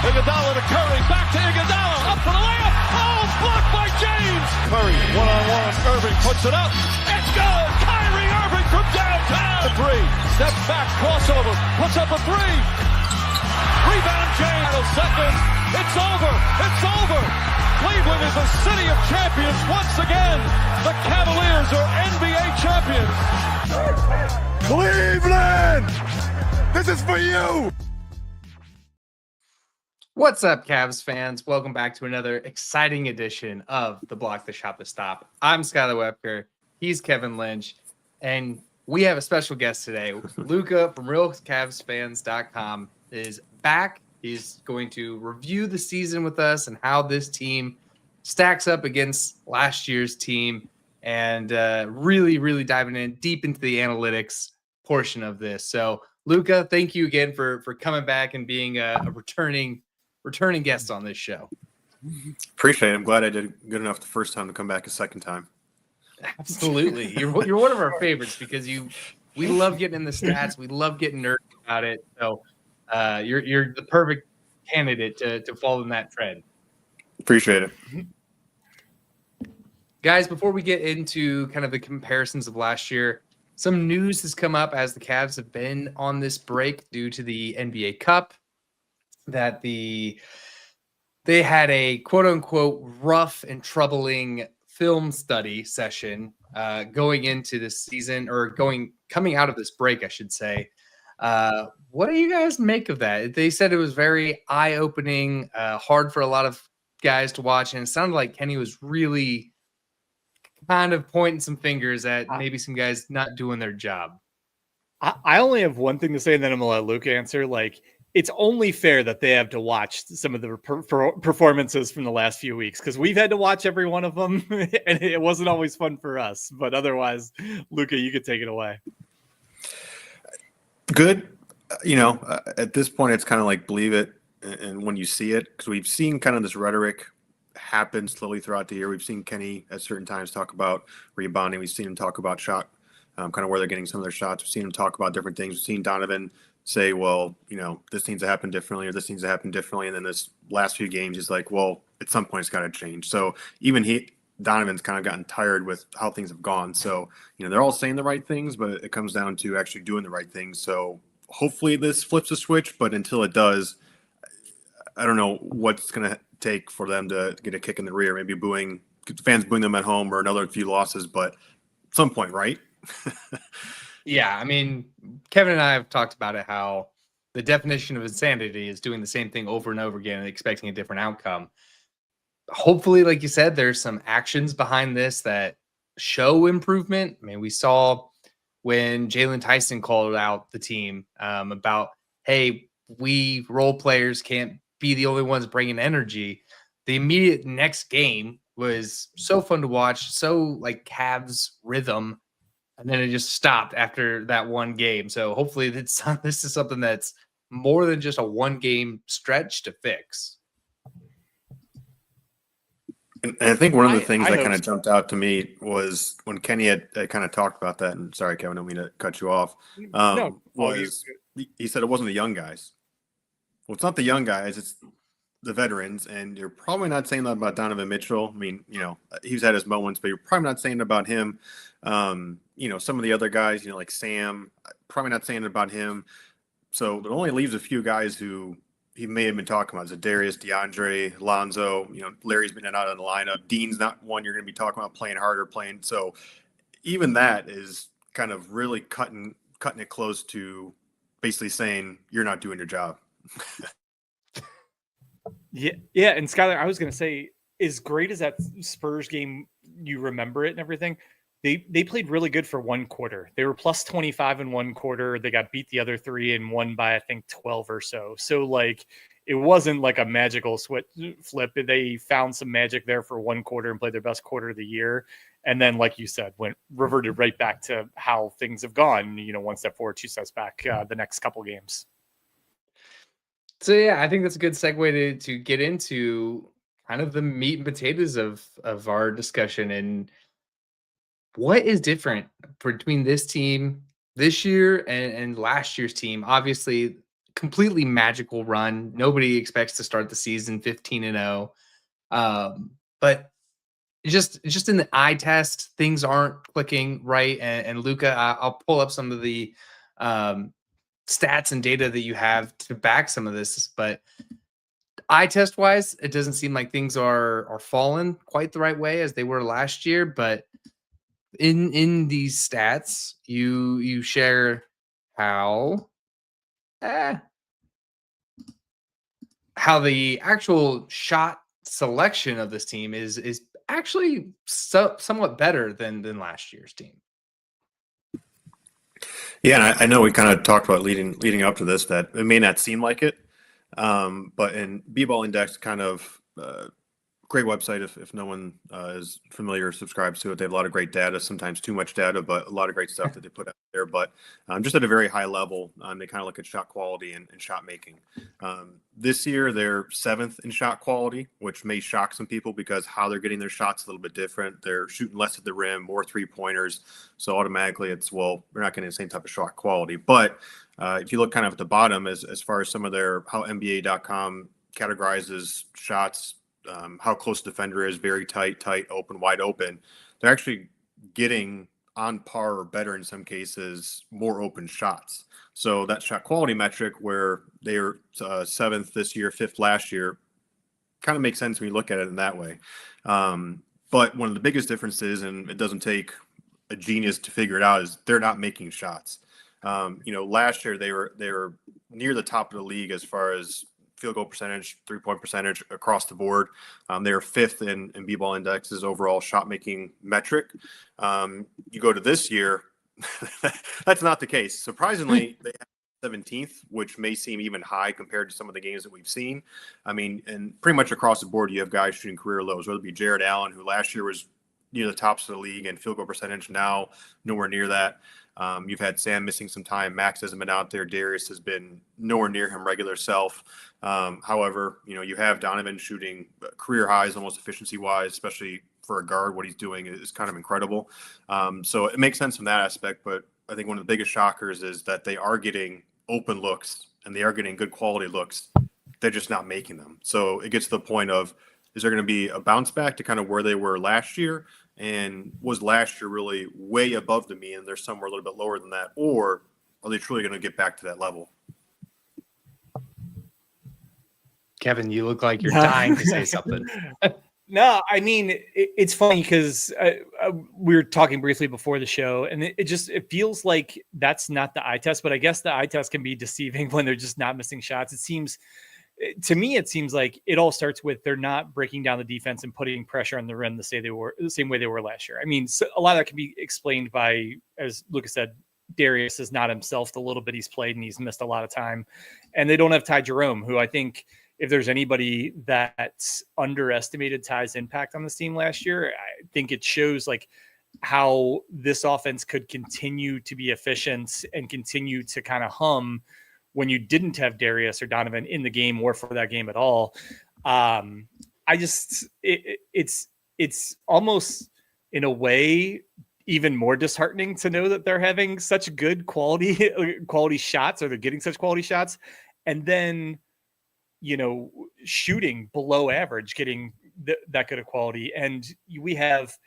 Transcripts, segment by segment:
Iguodala to Curry, back to Iguodala, up for the layup. Oh, blocked by James. Curry, one-on-one. Irving puts it up. It's good. Kyrie Irving from downtown. The three, steps back, crossover, puts up a three. Rebound James. Second. It's over. It's over. Cleveland is a city of champions once again. The Cavaliers are NBA champions. Cleveland! This is for you! What's up, Cavs fans? Welcome back to another exciting edition of the Block the Shop the Stop. I'm Skylar Webker. He's Kevin Lynch. And we have a special guest today. Luka from RealCavsFans.com is back. He's going to review the season with us and how this team stacks up against last year's team, and really diving in deep into the analytics portion of this. So, Luka, thank you again for coming back and being a returning guest on this show. Appreciate it. I'm glad I did good enough the first time to come back a second time. Absolutely. You're one of our favorites because we love getting in the stats. We love getting nerdy about it. So you're the perfect candidate to follow in that trend. Appreciate it. Guys, before we get into kind of the comparisons of last year, some news has come up as the Cavs have been on this break due to the NBA Cup, that they had a quote-unquote rough and troubling film study session going into this season, or coming out of this break, I should say. What do you guys make of that? They said it was very eye-opening, hard for a lot of guys to watch, and it sounded like Kenny was really kind of pointing some fingers at maybe some guys not doing their job. I only have one thing to say, and then I'm going to let Luke answer. Like, it's only fair that they have to watch some of the performances from the last few weeks, because we've had to watch every one of them, and it wasn't always fun for us. But otherwise, Luka, you could take it away. Good. At this point, it's kind of like believe it and when you see it, because we've seen kind of this rhetoric happen slowly throughout the year. We've seen Kenny at certain times talk about rebounding. We've seen him talk about shot, kind of where they're getting some of their shots. We've seen him talk about different things. We've seen Donovan say, well, this needs to happen differently, or this needs to happen differently. And then this last few games, he's like, well, at some point it's got to change. So even Donovan's kind of gotten tired with how things have gone. So, they're all saying the right things, but it comes down to actually doing the right things. So hopefully this flips a switch, but until it does, I don't know what's going to take for them to get a kick in the rear, maybe fans booing them at home, or another few losses, but at some point, right? Yeah, I mean, Kevin and I have talked about it, how the definition of insanity is doing the same thing over and over again and expecting a different outcome. Hopefully, like you said, there's some actions behind this that show improvement. I mean, we saw when Jalen Tyson called out the team about, hey, we role players can't be the only ones bringing energy. The immediate next game was so fun to watch, so like Cavs rhythm, and then it just stopped after that one game. So hopefully this is something that's more than just a one-game stretch to fix. And I think one of the things that kind of jumped out to me was when Kenny had kind of talked about that, and sorry, Kevin, I don't mean to cut you off. He said it wasn't the young guys. Well, it's not the young guys, it's the veterans, and you're probably not saying that about Donovan Mitchell. I mean, he's had his moments, but you're probably not saying about him. Some of the other guys, like Sam, probably not saying about him. So it only leaves a few guys who he may have been talking about. Zadarius, DeAndre, Lonzo, Larry's been out of the lineup. Dean's not one you're going to be talking about playing harder, playing. So even that is kind of really cutting it close to basically saying you're not doing your job. Yeah, and Skylar, I was going to say, as great as that Spurs game, you remember it and everything, they played really good for one quarter. They were plus 25 in one quarter. They got beat the other three and won by, I think, 12 or so. So, like, it wasn't like a magical flip. They found some magic there for one quarter and played their best quarter of the year. And then, like you said, reverted right back to how things have gone, one step forward, two steps back the next couple games. So, yeah, I think that's a good segue to get into kind of the meat and potatoes of our discussion. And what is different between this team this year and last year's team? Obviously, completely magical run. Nobody expects to start the season 15-0. But just in the eye test, things aren't clicking right. And Luka, I'll pull up some of the stats and data that you have to back some of this, but eye test wise, it doesn't seem like things are falling quite the right way as they were last year. But in these stats, you share how the actual shot selection of this team is actually somewhat better than last year's team. Yeah, and I know we kind of talked about leading up to this that it may not seem like it, but in B-Ball Index, kind of great website if no one is familiar or subscribes to it. They have a lot of great data, sometimes too much data, but a lot of great stuff that they put out there. But just at a very high level, they kind of look at shot quality and shot making. This year, they're 7th in shot quality, which may shock some people because how they're getting their shots a little bit different. They're shooting less at the rim, more 3-pointers. So automatically it's, well, we're not getting the same type of shot quality. But if you look kind of at the bottom as far as some of their, how NBA.com categorizes shots, how close the defender is, very tight, open, wide open. They're actually getting on par or better in some cases, more open shots. So that shot quality metric where they are 7th this year, 5th last year, kind of makes sense when you look at it in that way. But one of the biggest differences, and it doesn't take a genius to figure it out, is they're not making shots. Last year they were near the top of the league as far as field goal percentage, 3-point percentage across the board. They are 5th in B-Ball Index's overall shot making metric. You go to this year, that's not the case. Surprisingly, they have 17th, which may seem even high compared to some of the games that we've seen. I mean, and pretty much across the board, you have guys shooting career lows, whether it be Jared Allen, who last year was near the tops of the league and field goal percentage, now nowhere near that. You've had Sam missing some time. Max hasn't been out there. Darius has been nowhere near him regular self. However, you have Donovan shooting career highs almost efficiency-wise, especially for a guard. What he's doing is kind of incredible. So it makes sense from that aspect. But I think one of the biggest shockers is that they are getting open looks and they are getting good quality looks. They're just not making them. So it gets to the point of, is there going to be a bounce back to kind of where they were last year? And was last year really way above the mean and they're somewhere a little bit lower than that? Or are they truly going to get back to that level? Kevin, you look like you're dying to say something. No, I mean, it's funny because we were talking briefly before the show, and it feels like that's not the eye test, but I guess the eye test can be deceiving when they're just not missing shots. To me, it seems like it all starts with they're not breaking down the defense and putting pressure on the rim the same way they were last year. I mean, a lot of that can be explained by, as Luka said, Darius is not himself the little bit he's played and he's missed a lot of time. And they don't have Ty Jerome, who I think if there's anybody that's underestimated Ty's impact on this team last year, I think it shows like how this offense could continue to be efficient and continue to kind of hum when you didn't have Darius or Donovan in the game or for that game at all. It's almost in a way even more disheartening to know that they're having such good quality shots, or they're getting such quality shots. And then, shooting below average, getting that good of quality. And we have,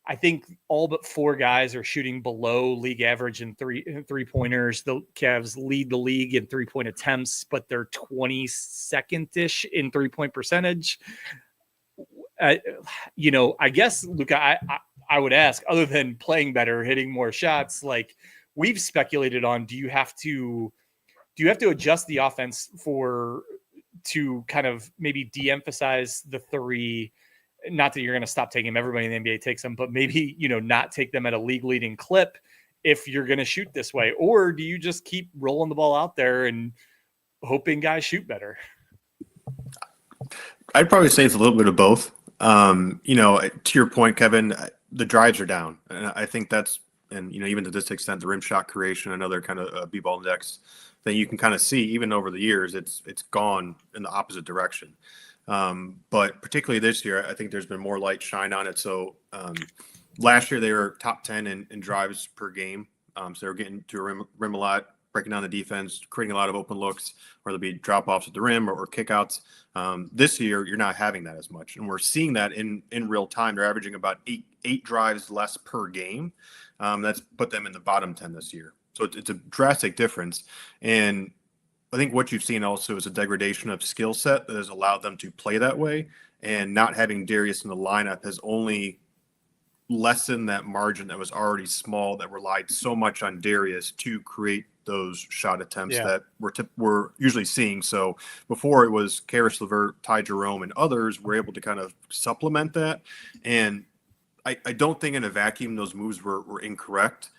I think, all but 4 guys are shooting below league average in three-pointers. The Cavs lead the league in 3-point attempts, but they're 22nd-ish in 3-point percentage. I guess, Luka, I would ask, other than playing better, hitting more shots, like we've speculated on, do you have to adjust the offense to kind of maybe de-emphasize the 3? Not that you're going to stop taking them. Everybody in the NBA takes them, but maybe, not take them at a league leading clip if you're going to shoot this way. Or do you just keep rolling the ball out there and hoping guys shoot better? I'd probably say it's a little bit of both. To your point, Kevin, the drives are down. And I think that's, and, even to this extent, the rim shot creation, another kind of B-Ball Index that you can kind of see even over the years, it's gone in the opposite direction. But particularly this year, I think there's been more light shine on it. So last year they were top 10 in drives per game. So they were getting to a rim a lot. breaking down the defense, creating a lot of open looks, whether it be drop-offs at the rim or kickouts. This year, you're not having that as much. And we're seeing that in real time. They're averaging about eight drives less per game. That's put them in the bottom 10 this year. So it's a drastic difference. And I think what you've seen also is a degradation of skill set that has allowed them to play that way. And not having Darius in the lineup has only lessened that margin that was already small, that relied so much on Darius to create those shot attempts that we're usually seeing. So before it was Karis LeVert, Ty Jerome, and others were able to kind of supplement that. And I don't think in a vacuum those moves were incorrect.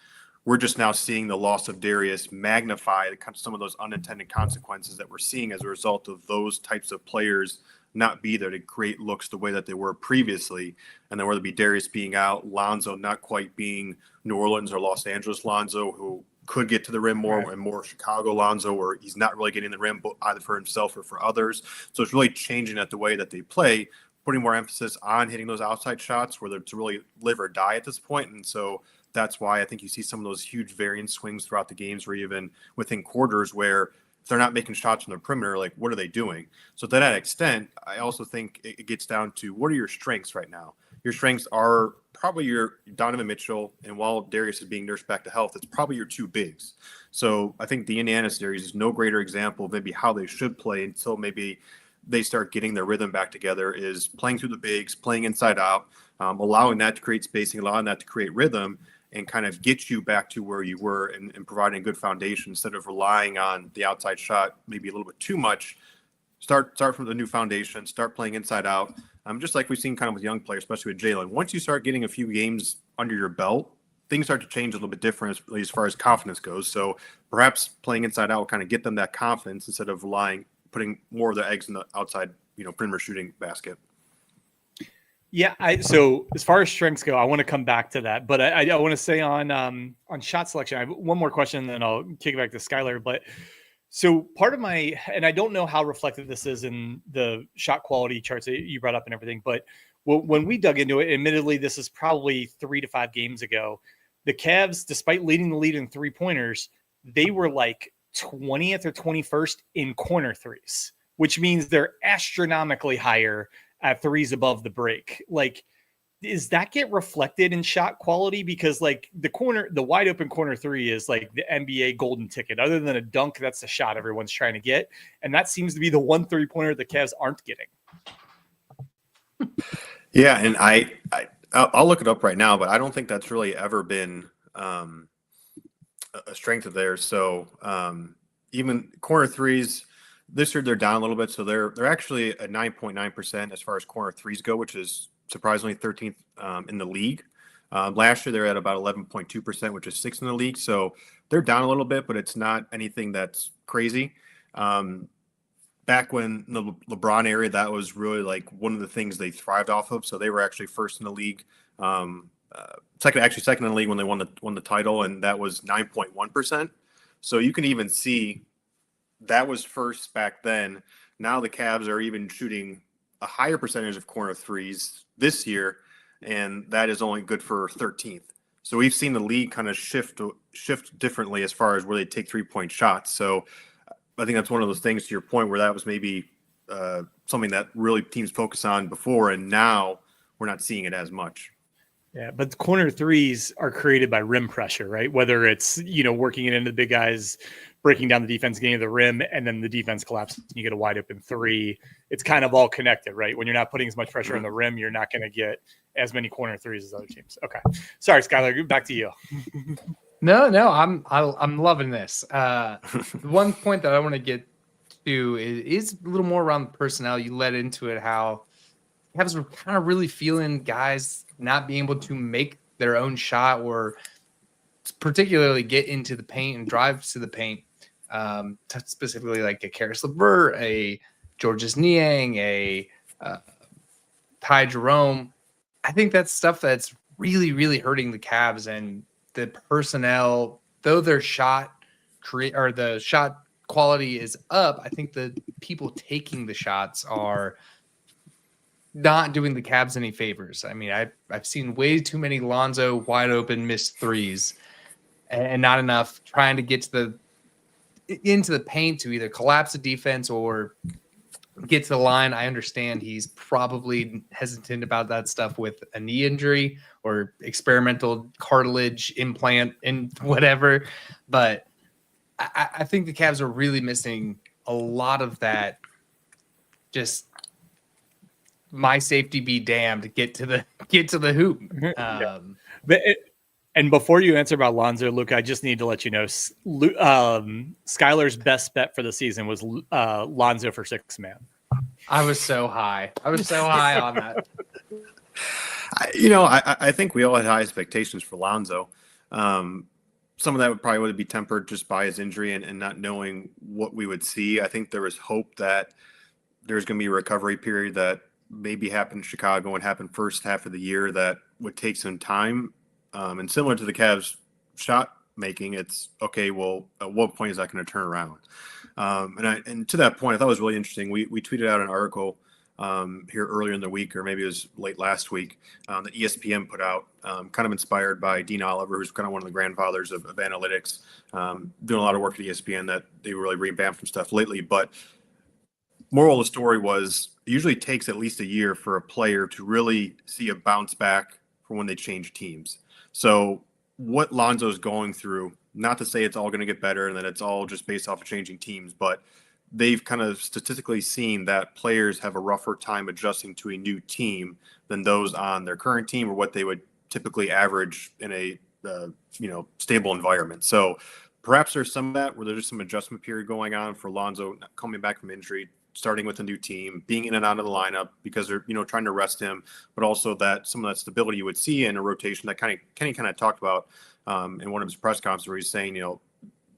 We're just now seeing the loss of Darius magnify some of those unintended consequences that we're seeing as a result of those types of players not be there to create looks the way that they were previously. And then whether it be Darius being out, Lonzo not quite being New Orleans or Los Angeles Lonzo, who could get to the rim more, and more Chicago Lonzo, where he's not really getting the rim either for himself or for others. So it's really changing at the way that they play, putting more emphasis on hitting those outside shots where it's really live or die at this point. And so that's why I think you see some of those huge variance swings throughout the games, or even within quarters where if they're not making shots from the perimeter, like what are they doing? So to that extent, I also think it gets down to what are your strengths right now? Your strengths are probably your Donovan Mitchell, and while Darius is being nursed back to health, it's probably your two bigs. So I think the Indiana series is no greater example of maybe how they should play until maybe they start getting their rhythm back together, is playing through the bigs, playing inside out, allowing that to create spacing, allowing that to create rhythm, and kind of get you back to where you were and providing a good foundation instead of relying on the outside shot maybe a little bit too much. Start from the new foundation, start playing inside out. Just like we've seen kind of with young players, especially with Jalen. Once you start getting a few games under your belt, things start to change a little bit different as far as confidence goes. So perhaps playing inside out will kind of get them that confidence instead of putting more of their eggs in the outside, perimeter shooting basket. Yeah, so as far as strengths go, I want to come back to that, but I want to say on shot selection, I have one more question, and then I'll kick it back to Skylar. But so part of and I don't know how reflective this is in the shot quality charts that you brought up and everything, but when we dug into it, admittedly, this is probably 3 to 5 games ago, the Cavs, despite leading the lead in 3-pointers, they were like 20th or 21st in corner threes, which means they're astronomically higher at threes above the break. Like, does that get reflected in shot quality? Because like the wide open corner three is like the NBA golden ticket. Other than a dunk, that's the shot everyone's trying to get. And that seems to be the one 3-pointer the Cavs aren't getting. Yeah. And I'll look it up right now, but I don't think that's really ever been a strength of theirs. So even corner threes, this year they're down a little bit, so they're actually at 9.9% as far as corner threes go, which is surprisingly 13th in the league. Last year they're at about 11.2%, which is 6th in the league. So they're down a little bit, but it's not anything that's crazy. Back when the LeBron era, that was really like one of the things they thrived off of. So they were actually first in the league, second in the league when they won the title, and that was 9.1%. So you can even see that was first back then. Now the Cavs are even shooting a higher percentage of corner threes this year, and that is only good for 13th. So we've seen the league kind of shift differently as far as where they take 3-point shots. So I think that's one of those things, to your point, where that was maybe something that really teams focus on before, and now we're not seeing it as much. Yeah, but the corner threes are created by rim pressure, right? Whether it's, working it into the big guys, breaking down the defense, getting to the rim, and then the defense collapses and you get a wide open three. It's kind of all connected, right? When you're not putting as much pressure on the rim, you're not going to get as many corner threes as other teams. Okay. Sorry, Skylar, back to you. No, I'm loving this. One point that I want to get to is a little more around the personnel. You led into it, how Cavs were kind of really feeling guys not being able to make their own shot, or particularly get into the paint and drive to the paint. Specifically like a Karis LeVert, a Georges Niang, a Ty Jerome. I think that's stuff that's really, really hurting the Cavs, and the personnel, though their shot quality is up, I think the people taking the shots are not doing the Cavs any favors. I mean, I've seen way too many Lonzo wide open missed threes, and not enough trying to get to into the paint to either collapse the defense or get to the line. I understand he's probably hesitant about that stuff with a knee injury or experimental cartilage implant and whatever. But I think the Cavs are really missing a lot of that. Just my safety be damned. Get to the hoop. And before you answer about Lonzo, Luka, I just need to let you know, Skylar's best bet for the season was Lonzo for 6-man. I was so high. on that. I think we all had high expectations for Lonzo. Some of that would be tempered just by his injury and not knowing what we would see. I think there was hope that there's going to be a recovery period that maybe happened in Chicago and happened first half of the year that would take some time. And similar to the Cavs shot making, it's okay. Well, at what point is that going to turn around? And to that point, I thought it was really interesting. We tweeted out an article here earlier in the week, or maybe it was late last week, that ESPN put out, kind of inspired by Dean Oliver, who's kind of one of the grandfathers of analytics, doing a lot of work at ESPN that they really revamped some stuff lately. But moral of the story was it usually takes at least a year for a player to really see a bounce back from when they change teams. So what Lonzo's going through, not to say it's all going to get better and that it's all just based off of changing teams, but they've kind of statistically seen that players have a rougher time adjusting to a new team than those on their current team or what they would typically average in a stable environment. So perhaps there's some of that where there's some adjustment period going on for Lonzo coming back from injury, starting with a new team, being in and out of the lineup because they're trying to rest him, but also that some of that stability you would see in a rotation that Kenny kind of talked about in one of his press conferences where he's saying,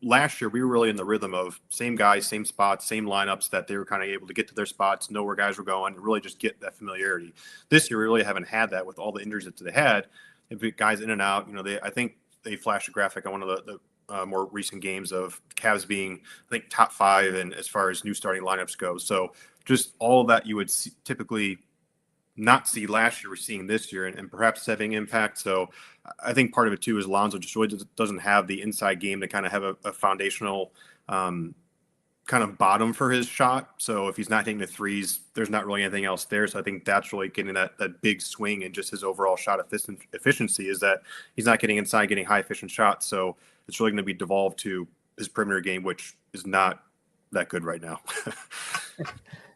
last year we were really in the rhythm of same guys, same spots, same lineups, that they were kind of able to get to their spots, know where guys were going, and really just get that familiarity. This year we really haven't had that with all the injuries that they had. If guys in and out, I think they flashed a graphic on one of the more recent games of Cavs being, I think, top 5 and as far as new starting lineups go. So just all that you would typically not see last year, we're seeing this year, and perhaps having impact. So I think part of it too is Lonzo just really doesn't have the inside game to kind of have a foundational kind of bottom for his shot. So if he's not hitting the threes, there's not really anything else there. So I think that's really getting that big swing in just his overall shot efficiency, is that he's not getting inside, getting high efficient shots. So it's really going to be devolved to his perimeter game, which is not that good right now.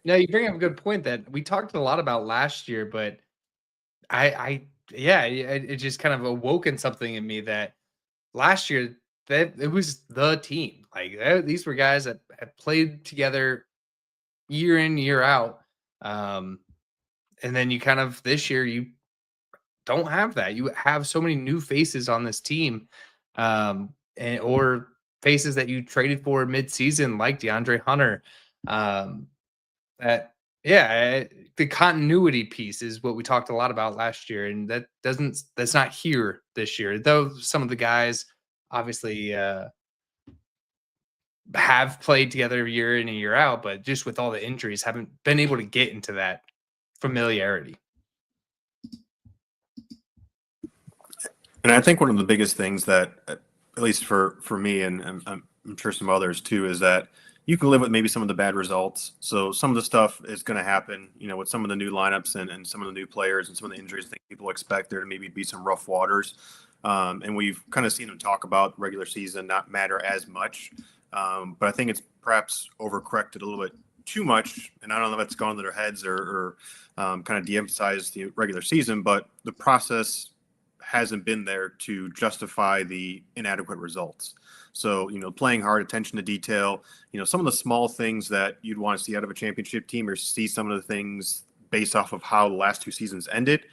No, you bring up a good point that we talked a lot about last year, but it just kind of awoken something in me that last year that it was the team. Like these were guys that had played together year in, year out. And then you kind of this year you don't have that. You have so many new faces on this team, or faces that you traded for mid-season, like DeAndre Hunter. The continuity piece is what we talked a lot about last year, and that's not here this year. Though some of the guys obviously have played together year in and year out, but just with all the injuries, haven't been able to get into that familiarity. And I think one of the biggest things that, at least for me, and I'm sure some others too, is that you can live with maybe some of the bad results. So some of the stuff is going to happen, with some of the new lineups and some of the new players and some of the injuries. I think people expect there to maybe be some rough waters. And we've kind of seen them talk about regular season not matter as much. But I think it's perhaps overcorrected a little bit too much. And I don't know if it's gone to their heads or kind of de-emphasized the regular season, but the process hasn't been there to justify the inadequate results. So, playing hard, attention to detail, some of the small things that you'd want to see out of a championship team, or see some of the things based off of how the last 2 seasons ended,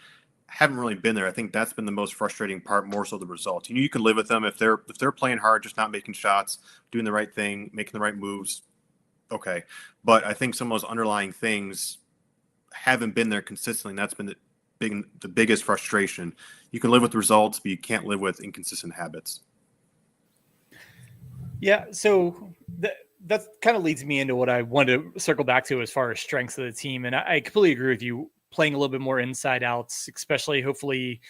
haven't really been there. I think that's been the most frustrating part, more so the results. You can live with them if they're playing hard, just not making shots, doing the right thing, making the right moves. Okay. But I think some of those underlying things haven't been there consistently. And that's been the biggest frustration. You can live with results, but you can't live with inconsistent habits. Yeah, so that kind of leads me into what I wanted to circle back to as far as strengths of the team. And I completely agree with you, playing a little bit more inside outs, especially hopefully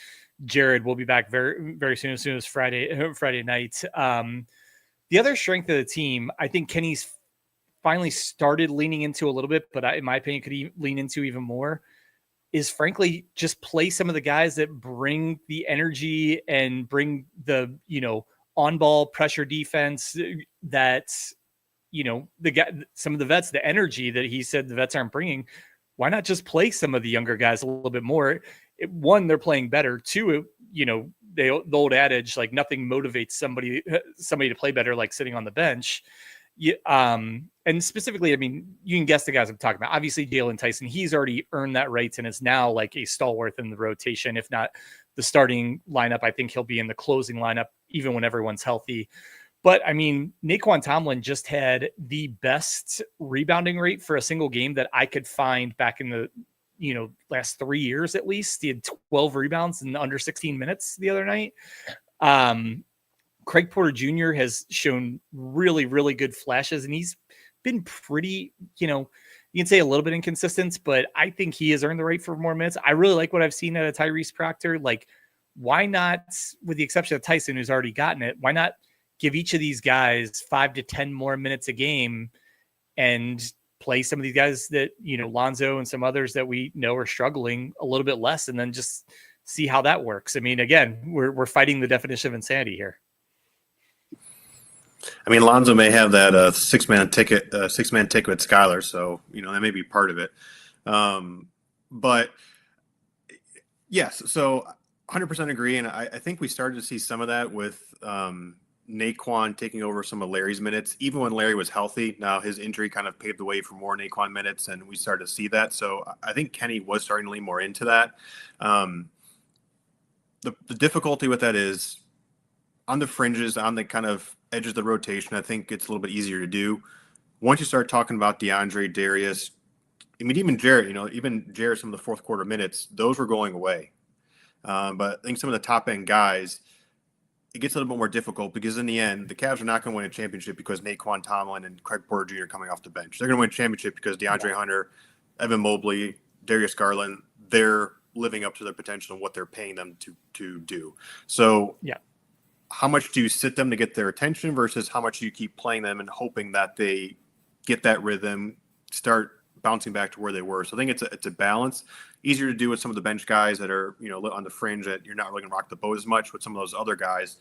Jared will be back very, very soon as Friday night. The other strength of the team, I think Kenny's finally started leaning into a little bit, but in my opinion, could lean into even more, is frankly just play some of the guys that bring the energy and bring the, on ball pressure defense that, some of the vets, the energy that he said the vets aren't bringing. Why not just play some of the younger guys a little bit more? One, they're playing better. Two, the old adage, like nothing motivates somebody to play better, like sitting on the bench. And specifically, I mean, you can guess the guys I'm talking about. Obviously, Jalen Tyson, he's already earned that right and is now like a stalwart in the rotation, if not the starting lineup. I think he'll be in the closing lineup even when everyone's healthy. But I mean, Naquan Tomlin just had the best rebounding rate for a single game that I could find back in the last 3 years at least. He had 12 rebounds in under 16 minutes the other night. Craig Porter Jr. has shown really, really good flashes, and he's been pretty, you can say a little bit inconsistent, but I think he has earned the right for more minutes. I really like what I've seen out of Tyrese Proctor. Like, why not, with the exception of Tyson, who's already gotten it, why not give each of these guys 5 to 10 more minutes a game and play some of these guys that, Lonzo and some others that we know are struggling a little bit less, and then just see how that works. I mean, again, we're fighting the definition of insanity here. I mean, Lonzo may have that six-man ticket with Skylar, so that may be part of it. But yes, so 100% agree, and I think we started to see some of that with Naquan taking over some of Larry's minutes, even when Larry was healthy. Now his injury kind of paved the way for more Naquan minutes, and we started to see that. So I think Kenny was starting to lean more into that. The difficulty with that is on the fringes, on the kind of edges of the rotation, I think it's a little bit easier to do. Once you start talking about DeAndre, Darius, I mean, even Jarrett, some of the fourth quarter minutes, those were going away. But I think some of the top end guys, it gets a little bit more difficult because in the end, the Cavs are not going to win a championship because Naquan Tomlin and Craig Porter Jr. are coming off the bench. They're going to win a championship because DeAndre Hunter, Evan Mobley, Darius Garland, they're living up to their potential and what they're paying them to do. So how much do you sit them to get their attention versus how much do you keep playing them and hoping that they get that rhythm, start bouncing back to where they were? So I think it's a balance. Easier to do with some of the bench guys that are, on the fringe that you're not really going to rock the boat as much. With some of those other guys,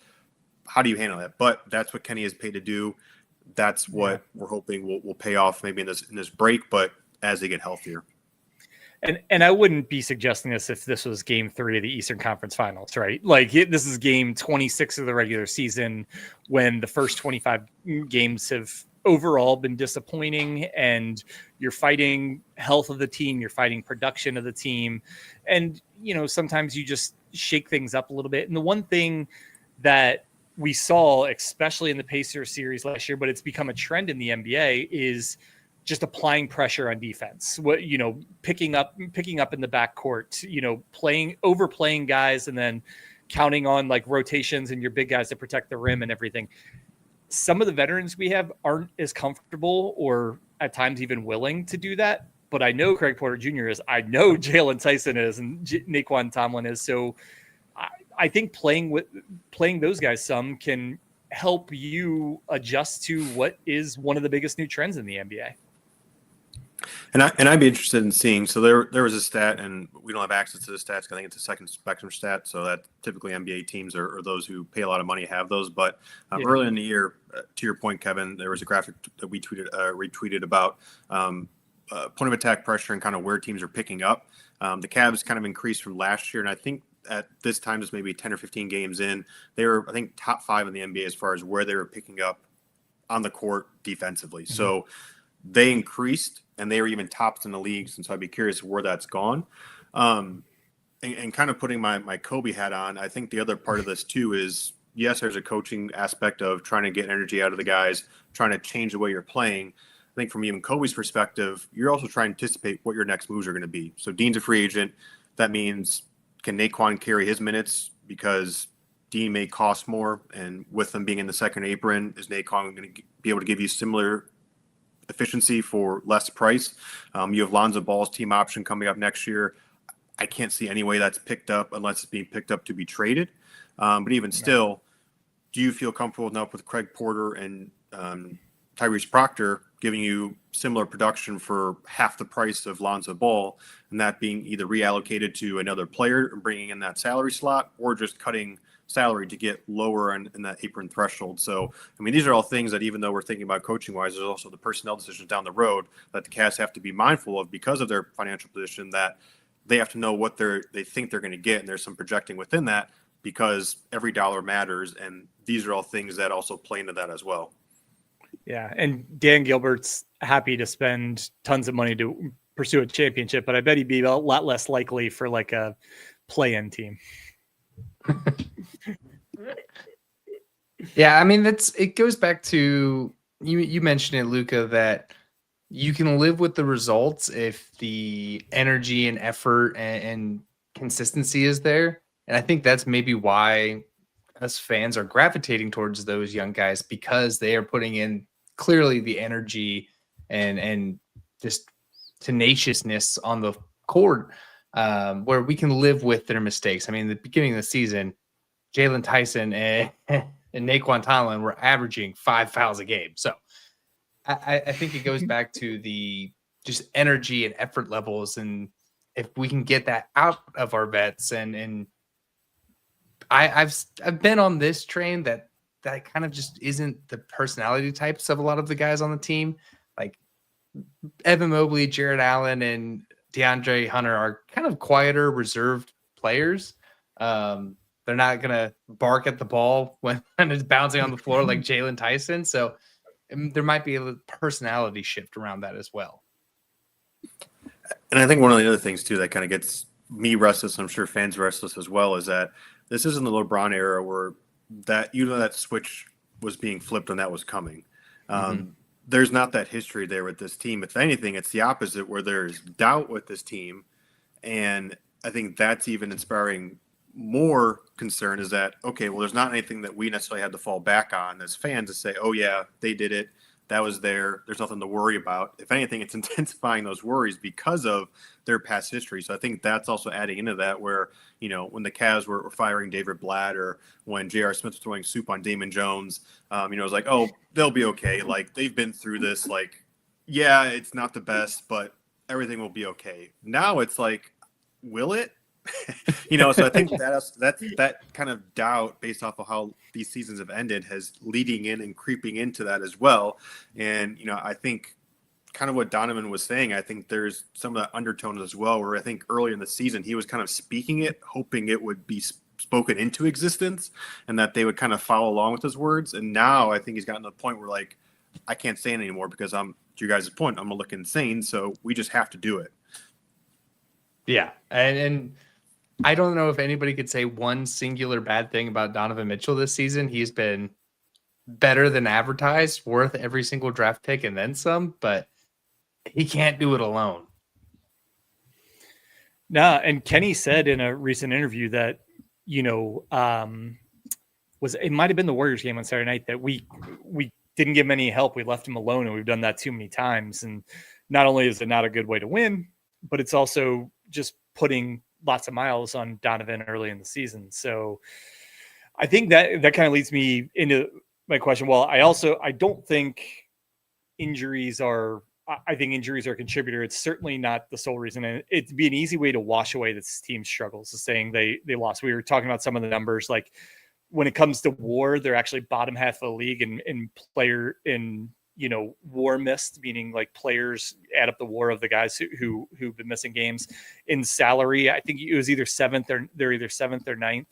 how do you handle that? But that's what Kenny is paid to do. That's what we're hoping will pay off maybe in this break, but as they get healthier. And I wouldn't be suggesting this if this was game 3 of the Eastern Conference Finals, right? Like this is game 26 of the regular season, when the first 25 games have overall been disappointing, and you're fighting health of the team, you're fighting production of the team. And, sometimes you just shake things up a little bit. And the one thing that we saw, especially in the Pacers series last year, but it's become a trend in the NBA, is just applying pressure on defense. What, picking up in the backcourt, overplaying guys, and then counting on like rotations and your big guys to protect the rim and everything. Some of the veterans we have aren't as comfortable or at times even willing to do that. But I know Craig Porter Jr. is, I know Jalen Tyson is, and Naquan Tomlin is. So I think playing those guys some can help you adjust to what is one of the biggest new trends in the NBA. And I'd be interested in seeing. So there was a stat, and we don't have access to the stats. I think it's a second spectrum stat. So that typically NBA teams are those who pay a lot of money have those. But early in the year, to your point, Kevin, there was a graphic that we retweeted about point of attack pressure and kind of where teams are picking up. The Cavs kind of increased from last year, and I think at this time, just maybe 10 or 15 games in, they were, I think, top 5 in the NBA as far as where they were picking up on the court defensively. Mm-hmm. So they increased, and they were even tops in the leagues. And so I'd be curious where that's gone. And kind of putting my Kobe hat on, I think the other part of this too is, yes, there's a coaching aspect of trying to get energy out of the guys, trying to change the way you're playing. I think from even Kobe's perspective, you're also trying to anticipate what your next moves are going to be. So Dean's a free agent. That means, can Naquan carry his minutes? Because Dean may cost more, and with them being in the second apron, is Naquan going to be able to give you similar efficiency for less price? You have Lonzo Ball's team option coming up next year. I can't see any way that's picked up unless it's being picked up to be traded. But even still, do you feel comfortable enough with Craig Porter and Tyrese Proctor giving you similar production for half the price of Lonzo Ball, and that being either reallocated to another player and bringing in that salary slot, or just cutting salary to get lower in that apron threshold? So, I mean, these are all things that, even though we're thinking about coaching wise, there's also the personnel decisions down the road that the Cavs have to be mindful of because of their financial position, that they have to know what they think they're going to get. And there's some projecting within that, because every dollar matters. And these are all things that also play into that as well. Yeah, and Dan Gilbert's happy to spend tons of money to pursue a championship, but I bet he'd be a lot less likely for like a play-in team. Yeah, I mean, it goes back to you mentioned it, Luka, that you can live with the results if the energy and effort and consistency is there. And I think that's maybe why us fans are gravitating towards those young guys, because they are putting in clearly the energy and just tenaciousness on the court, where we can live with their mistakes. I mean, the beginning of the season, Jalen Tyson and Naquan Tomlin were averaging 5 fouls a game. So I think it goes back to the just energy and effort levels. And if we can get that out of our vets, and I've been on this train that kind of just isn't the personality types of a lot of the guys on the team. Like Evan Mobley, Jared Allen, and DeAndre Hunter are kind of quieter, reserved players. They're not going to bark at the ball when it's bouncing on the floor like Jalen Tyson. So there might be a personality shift around that as well. And I think one of the other things too that kind of gets me restless, I'm sure fans restless as well, is that this isn't the LeBron era where that switch was being flipped and that was coming. There's not that history there with this team. If anything, it's the opposite, where there's doubt with this team. And I think that's even inspiring more concern, is that, okay, well, there's not anything that we necessarily had to fall back on as fans to say, oh yeah, they did it, that was there, there's nothing to worry about. If anything, it's intensifying those worries because of their past history. So I think that's also adding into that, where, you know, when the Cavs were firing David Blatt, or when J.R. Smith was throwing soup on Damon Jones, you know, it's like, oh, they'll be okay. Like, they've been through this. Like, yeah, it's not the best, but everything will be okay. Now it's like, will it? You know, so I think that kind of doubt, based off of how these seasons have ended, has leading in and creeping into that as well. And, you know, I think kind of what Donovan was saying, I think there's some of that undertone as well, where I think earlier in the season he was kind of speaking it, hoping it would be spoken into existence and that they would kind of follow along with his words. And now I think he's gotten to the point where, like, I can't say it anymore, because to your guys' point, I'm gonna look insane. So we just have to do it. Yeah. And I don't know if anybody could say one singular bad thing about Donovan Mitchell this season. He's been better than advertised, worth every single draft pick and then some, but he can't do it alone. Nah, and Kenny said in a recent interview that, you know, it might have been the Warriors game on Saturday night, that we didn't give him any help. We left him alone, and we've done that too many times. And not only is it not a good way to win, but it's also just putting lots of miles on Donovan early in the season. So I think that kind of leads me into my question. Well, I don't think injuries are a contributor. It's certainly not the sole reason. And it'd be an easy way to wash away this team's struggles, is saying they lost. We were talking about some of the numbers, like when it comes to WAR, they're actually bottom half of the league in WAR missed, meaning like players add up the WAR of the guys who've been missing games. In salary, I think it was either they're either seventh or ninth.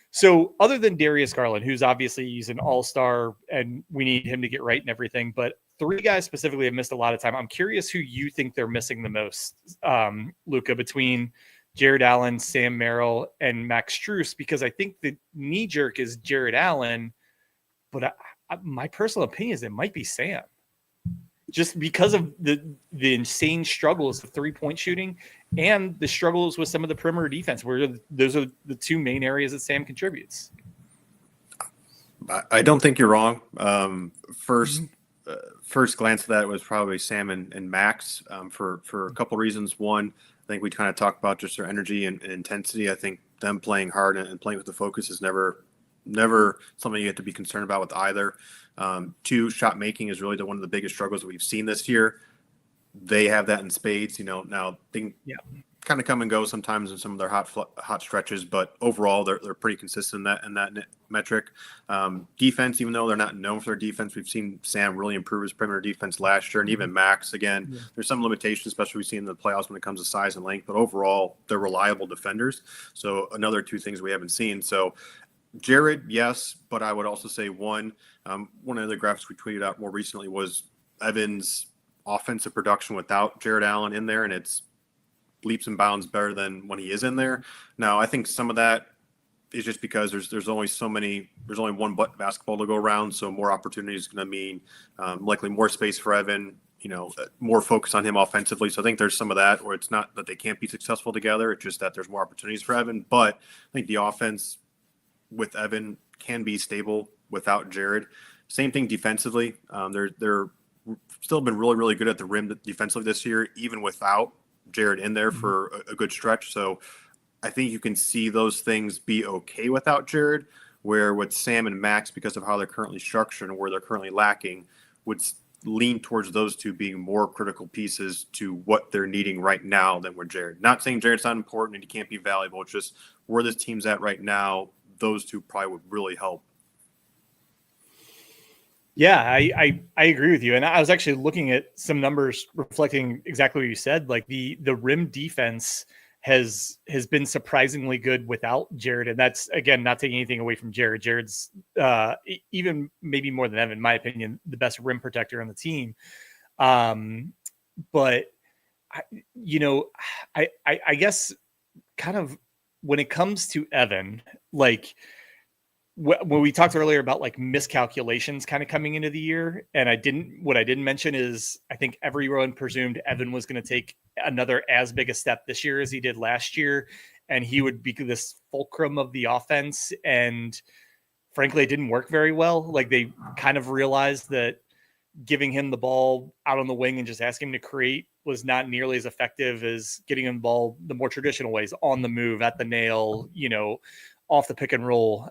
So other than Darius Garland, who's obviously he's an all-star and we need him to get right and everything, but 3 guys specifically have missed a lot of time. I'm curious who you think they're missing the most, Luka, between Jared Allen, Sam Merrill, and Max Strus, because I think the knee jerk is Jared Allen, but my personal opinion is it might be Sam, just because of the insane struggles of 3-point shooting and the struggles with some of the perimeter defense, where those are the 2 main areas that Sam contributes. I don't think you're wrong. First glance at that was probably Sam and Max, for a couple reasons. One, I think we kind of talked about just their energy and intensity. I think them playing hard and playing with the focus is never never something you have to be concerned about with either. Two, shot making is really one of the biggest struggles that we've seen this year. They have that in spades. Now they kind of come and go sometimes in some of their hot stretches, but overall they're pretty consistent in that metric. Defense, even though they're not known for their defense, we've seen Sam really improve his perimeter defense last year, and even Max. Again, there's some limitations, especially we see in the playoffs when it comes to size and length, but overall they're reliable defenders. So another two things we haven't seen. So Jared, yes, but I would also say one of the graphics we tweeted out more recently was Evan's offensive production without Jared Allen in there, and it's leaps and bounds better than when he is in there. Now, I think some of that is just because there's only one basketball to go around, so more opportunities is going to mean likely more space for Evan, more focus on him offensively. So I think there's some of that, or it's not that they can't be successful together, it's just that there's more opportunities for Evan. But I think the offense with Evan can be stable without Jared. Same thing defensively. They're still been really, really good at the rim defensively this year, even without Jared in there for a good stretch. So I think you can see those things be okay without Jared, where with Sam and Max, because of how they're currently structured and where they're currently lacking, would lean towards those two being more critical pieces to what they're needing right now than with Jared. Not saying Jared's not important and he can't be valuable. It's just where this team's at right now, those two probably would really help. Yeah, I agree with you. And I was actually looking at some numbers reflecting exactly what you said. Like the rim defense has been surprisingly good without Jared. And that's, again, not taking anything away from Jared. Jared's even maybe more than Evan, in my opinion, the best rim protector on the team. But I guess kind of when it comes to Evan, like when we talked earlier about like miscalculations kind of coming into the year, and what I didn't mention is I think everyone presumed Evan was going to take another as big a step this year as he did last year, and he would be this fulcrum of the offense. And frankly, it didn't work very well. Like they kind of realized that giving him the ball out on the wing and just asking him to create was not nearly as effective as getting him the ball the more traditional ways, on the move, at the nail, off the pick and roll.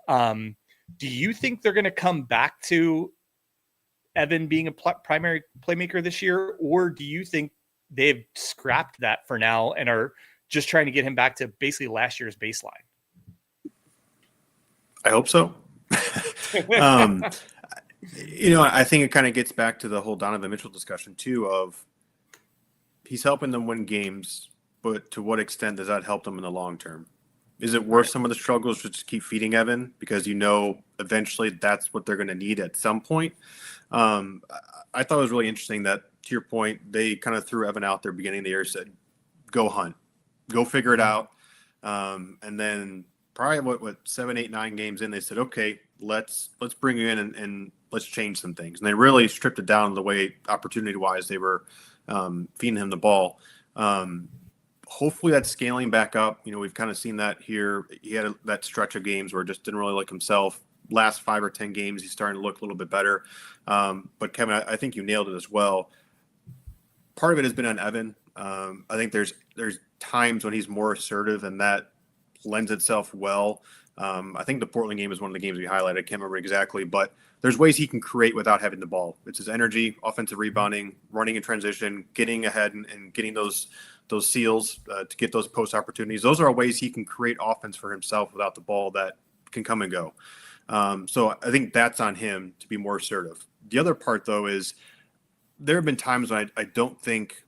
Do you think they're going to come back to Evan being a primary playmaker this year? Or do you think they've scrapped that for now and are just trying to get him back to basically last year's baseline? I hope so. I think it kind of gets back to the whole Donovan Mitchell discussion too, of he's helping them win games, but to what extent does that help them in the long term? Is it worth some of the struggles to just keep feeding Evan? Because eventually that's what they're going to need at some point. I thought it was really interesting that, to your point, they kind of threw Evan out there beginning of the year, said, go hunt, go figure it out. And then probably 7, 8, 9 games in, they said, okay, let's bring you in and let's change some things. And they really stripped it down the way opportunity-wise they were feeding him the ball. Hopefully that's scaling back up. We've kind of seen that here. He had that stretch of games where it just didn't really like himself. Last 5 or 10 games, he's starting to look a little bit better. But Kevin, I think you nailed it as well. Part of it has been on Evan. I think there's times when he's more assertive, and that lends itself well. I think the Portland game is one of the games we highlighted. I can't remember exactly, but there's ways he can create without having the ball. It's his energy, offensive rebounding, running in transition, getting ahead and getting those seals to get those post opportunities. Those are ways he can create offense for himself without the ball that can come and go. So I think that's on him to be more assertive. The other part, though, is there have been times when I don't think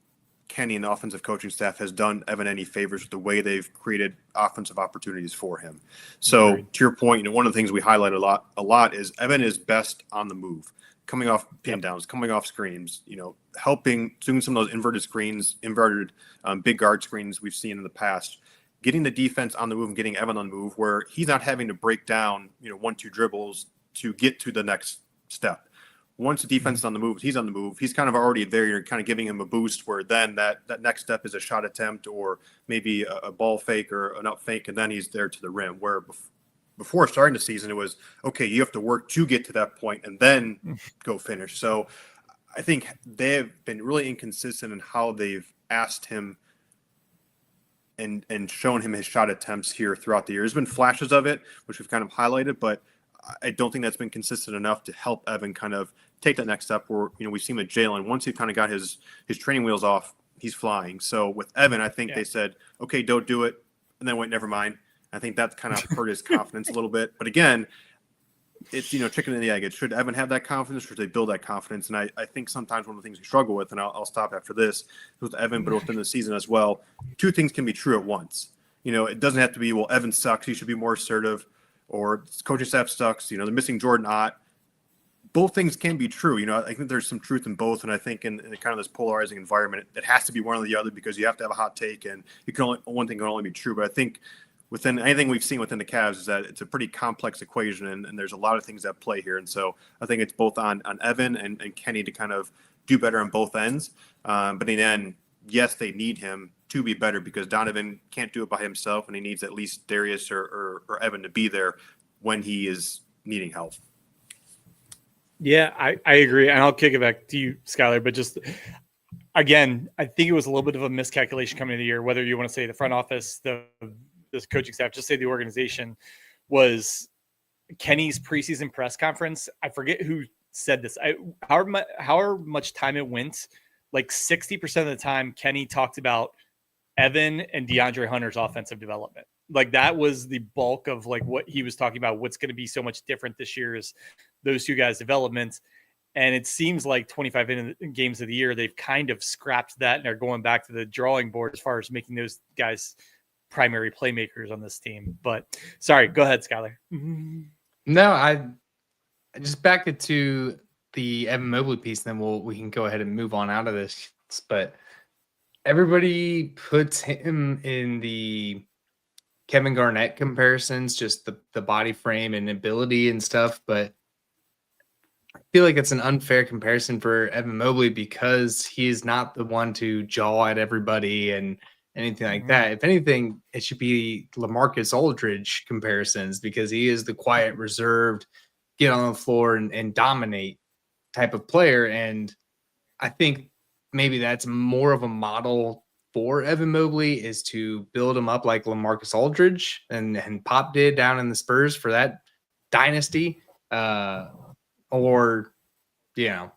Kenny and the offensive coaching staff has done Evan any favors with the way they've created offensive opportunities for him. So to your point, one of the things we highlight a lot is Evan is best on the move, coming off pin downs, coming off screens, helping, doing some of those inverted big guard screens we've seen in the past, getting the defense on the move and getting Evan on the move where he's not having to break down, 1-2 dribbles to get to the next step. Once the defense is on the move, he's on the move. He's kind of already there. You're kind of giving him a boost where then that next step is a shot attempt or maybe a ball fake or an up fake, and then he's there to the rim. Where before starting the season, it was, okay, you have to work to get to that point and then go finish. So I think they've been really inconsistent in how they've asked him and shown him his shot attempts here throughout the year. There's been flashes of it, which we've kind of highlighted, but I don't think that's been consistent enough to help Evan kind of take that next step where, we've seen with Jalen, once he kind of got his training wheels off, he's flying. So with Evan, I think they said, okay, don't do it. And then went, never mind. I think that's kind of hurt his confidence a little bit. But again, it's, chicken and the egg. Should Evan have that confidence or should they build that confidence? And I think sometimes one of the things we struggle with, and I'll stop after this, with Evan, but within the season as well, two things can be true at once. It doesn't have to be, well, Evan sucks, he should be more assertive, or coaching staff sucks, they're missing Jordan Ott. Both things can be true. I think there's some truth in both. And I think in kind of this polarizing environment, it has to be one or the other because you have to have a hot take and one thing can only be true. But I think within anything we've seen within the Cavs is that it's a pretty complex equation and there's a lot of things at play here. And so I think it's both on Evan and Kenny to kind of do better on both ends. But in the end, yes, they need him to be better because Donovan can't do it by himself and he needs at least Darius or Evan to be there when he is needing help. Yeah, I agree. And I'll kick it back to you, Skylar. But just, again, I think it was a little bit of a miscalculation coming into the year, whether you want to say the front office, this coaching staff, just say the organization, was Kenny's preseason press conference. I forget who said this. However much time it went, like 60% of the time, Kenny talked about Evan and DeAndre Hunter's offensive development. Like that was the bulk of like what he was talking about. What's going to be so much different this year is those two guys' development. And it seems like 25 games of the year, they've kind of scrapped that and are going back to the drawing board as far as making those guys primary playmakers on this team. But sorry, go ahead, Skylar. No, I just back it to the Evan Mobley piece, then we can go ahead and move on out of this. But everybody puts him in the Kevin Garnett comparisons, just the body frame and ability and stuff. But I feel like it's an unfair comparison for Evan Mobley because he is not the one to jaw at everybody and anything like that. If anything, it should be LaMarcus Aldridge comparisons because he is the quiet, reserved, get on the floor and dominate type of player. And I think maybe that's more of a model for Evan Mobley is to build him up like LaMarcus Aldridge and Pop did down in the Spurs for that dynasty. Or,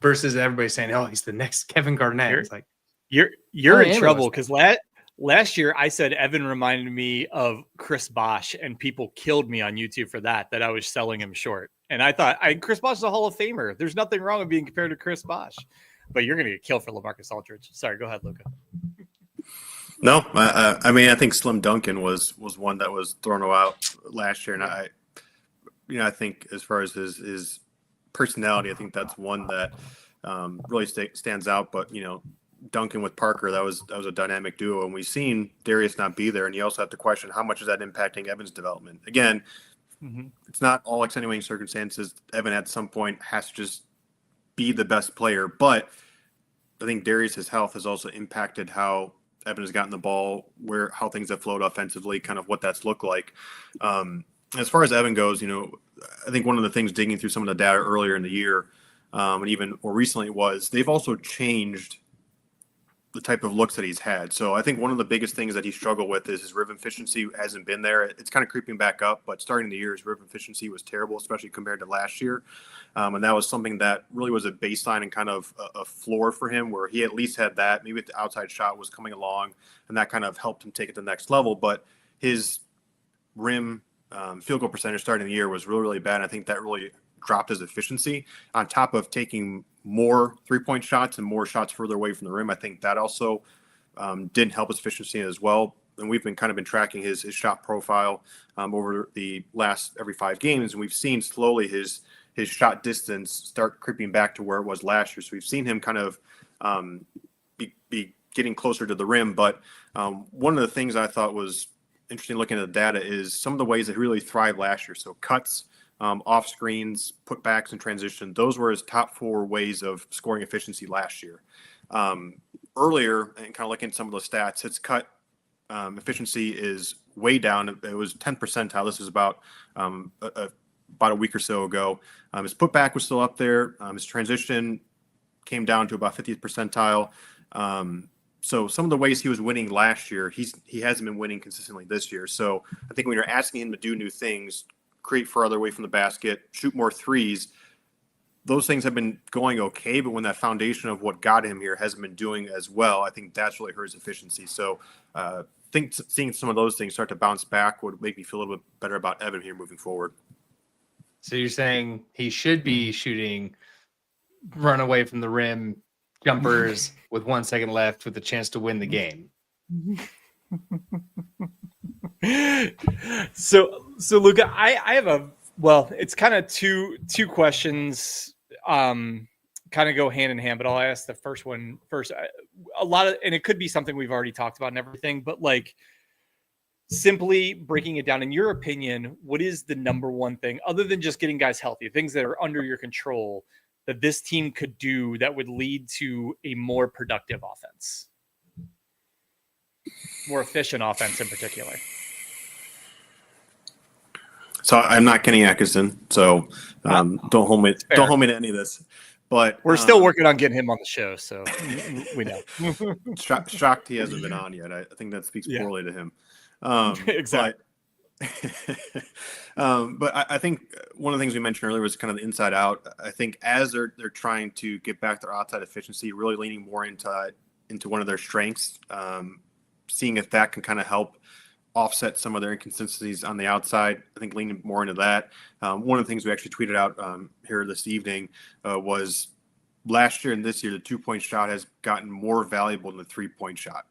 versus everybody saying, oh, he's the next Kevin Garnett. It's like, you're in trouble because last year I said Evan reminded me of Chris Bosh and people killed me on YouTube for that I was selling him short. And I thought Chris Bosh is a Hall of Famer. There's nothing wrong with being compared to Chris Bosh, but you're going to get killed for LaMarcus Aldridge. Sorry, go ahead, Luka. No, I mean, I think Slim Duncan was one that was thrown out last year. And I think as far as his personality, I think that's one that really stands out. But, Duncan with Parker, that was a dynamic duo. And we've seen Darius not be there. And you also have to question how much is that impacting Evan's development? Again, it's not all extenuating circumstances. Evan at some point has to just be the best player. But I think Darius's health has also impacted how Evan has gotten the ball, how things have flowed offensively, kind of what that's looked like. As far as Evan goes, I think one of the things digging through some of the data earlier in the year, and even more recently, was they've also changed the type of looks that he's had. So I think one of the biggest things that he struggled with is his rim efficiency hasn't been there. It's kind of creeping back up, but starting the year, his rim efficiency was terrible, especially compared to last year. And that was something that really was a baseline and kind of a floor for him where he at least had that. Maybe the outside shot was coming along and that kind of helped him take it to the next level. But his rim field goal percentage starting the year was really, really bad. And I think that really dropped his efficiency on top of taking more 3-point shots and more shots further away from the rim. I think that also didn't help his efficiency as well. And we've been tracking his shot profile over the last every 5 games. And we've seen slowly his shot distance start creeping back to where it was last year. So we've seen him kind of be getting closer to the rim. But one of the things I thought was interesting looking at the data is some of the ways that he really thrived last year. So cuts, off screens, putbacks, and transition. Those were his top 4 ways of scoring efficiency last year. Earlier, and kind of looking at some of the stats, his cut efficiency is way down. It was 10th percentile. This is about a week or so ago. His putback was still up there. His transition came down to about 50th percentile. So some of the ways he was winning last year, he hasn't been winning consistently this year. So I think when you're asking him to do new things, create farther away from the basket, shoot more threes. Those things have been going okay, but when that foundation of what got him here hasn't been doing as well, I think that's really hurt his efficiency. So I think seeing some of those things start to bounce back would make me feel a little bit better about Evan here moving forward. So you're saying he should be shooting run away from the rim jumpers with 1 second left with a chance to win the game. So Luka, I have it's kind of two questions, kind of go hand in hand, but I'll ask the first one first. And it could be something we've already talked about and everything, but like simply breaking it down, in your opinion, what is the number one thing other than just getting guys healthy, things that are under your control that this team could do that would lead to a more productive offense? More efficient offense in particular. So I'm not Kenny Atkinson, so don't hold me to any of this. But we're still working on getting him on the show, so we know. Shocked he hasn't been on yet. I think that speaks poorly to him. Exactly. But I think one of the things we mentioned earlier was kind of the inside out. I think as they're trying to get back their outside efficiency, really leaning more into one of their strengths, seeing if that can kind of help offset some of their inconsistencies on the outside. I think leaning more into that. One of the things we actually tweeted out here this evening was last year and this year, the 2-point shot has gotten more valuable than the 3-point shot.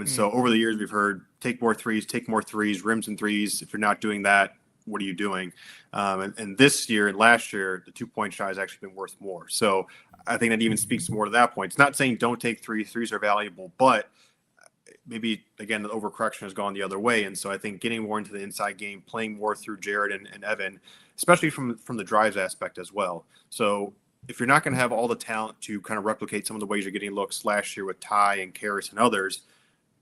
So over the years, we've heard take more threes, rims and threes. If you're not doing that, what are you doing? And this year and last year, the 2-point shot has actually been worth more. So I think that even speaks more to that point. It's not saying don't take threes. Threes are valuable, but maybe, again, the overcorrection has gone the other way. And so I think getting more into the inside game, playing more through Jared and Evan, especially from the drives aspect as well. So if you're not going to have all the talent to kind of replicate some of the ways you're getting looks last year with Ty and Karras and others,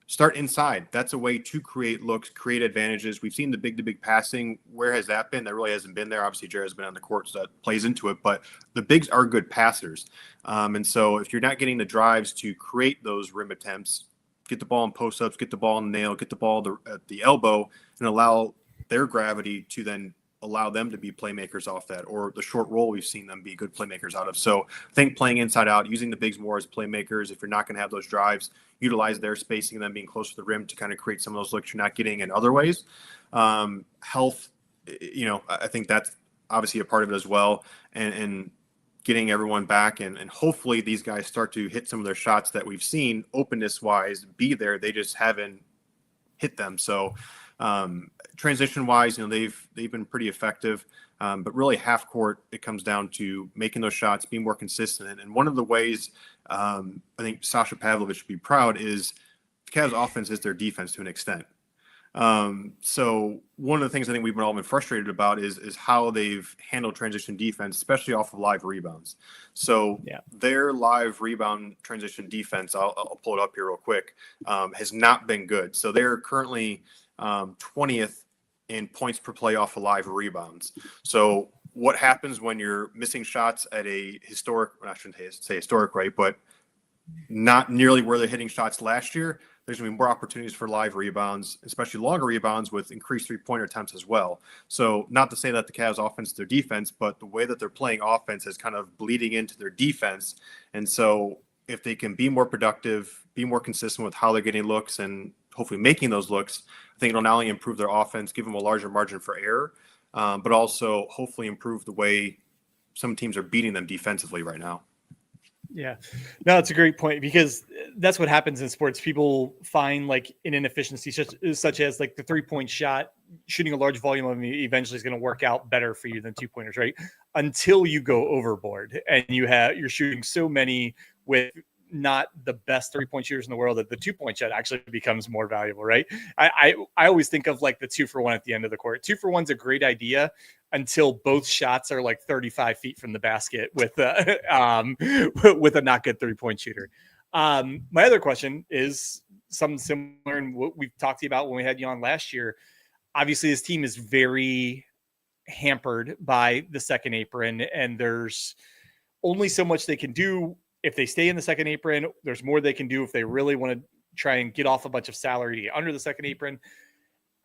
start inside. That's a way to create looks, create advantages. We've seen the big passing. Where has that been? That really hasn't been there. Obviously, Jared's been on the court, so that plays into it. But the bigs are good passers. And so if you're not getting the drives to create those rim attempts, get the ball in post-ups, get the ball in the nail, get the ball at the elbow, and allow their gravity to then allow them to be playmakers off that, or the short roll we've seen them be good playmakers out of. So I think playing inside out, using the bigs more as playmakers. If you're not going to have those drives, utilize their spacing and them being close to the rim to kind of create some of those looks you're not getting in other ways. Health, I think that's obviously a part of it as well. And getting everyone back and hopefully these guys start to hit some of their shots that we've seen openness wise be there. They just haven't hit them. So transition wise, they've been pretty effective. But really half court, it comes down to making those shots, being more consistent. And one of the ways I think Sasha Pavlovich should be proud is the Cavs offense is their defense to an extent. So one of the things I think we've all been frustrated about is how they've handled transition defense, especially off of live rebounds. So their live rebound transition defense, I'll pull it up here real quick, has not been good. So they're currently 20th in points per play off of live rebounds. So what happens when you're missing shots at a historic, I shouldn't say historic rate, but not nearly where they're hitting shots last year? There's going to be more opportunities for live rebounds, especially longer rebounds with increased three-pointer attempts as well. So not to say that the Cavs offense is their defense, but the way that they're playing offense is kind of bleeding into their defense. And so if they can be more productive, be more consistent with how they're getting looks and hopefully making those looks, I think it'll not only improve their offense, give them a larger margin for error, but also hopefully improve the way some teams are beating them defensively right now. Yeah, no, it's a great point because that's what happens in sports. People find like an inefficiency such as like the 3-point shot, shooting a large volume of them eventually is going to work out better for you than 2-pointers, right? Until you go overboard and you're shooting so many with not the best 3-point shooters in the world that the 2-point shot actually becomes more valuable, right? I always think of like the 2-for-1 at the end of the court. 2-for-1's a great idea until both shots are like 35 feet from the basket with a not good 3-point shooter. My other question is something similar in what we've talked to you about when we had you on last year. Obviously, this team is very hampered by the second apron, and there's only so much they can do if they stay in the second apron. There's more they can do if they really want to try and get off a bunch of salary to get under the second apron.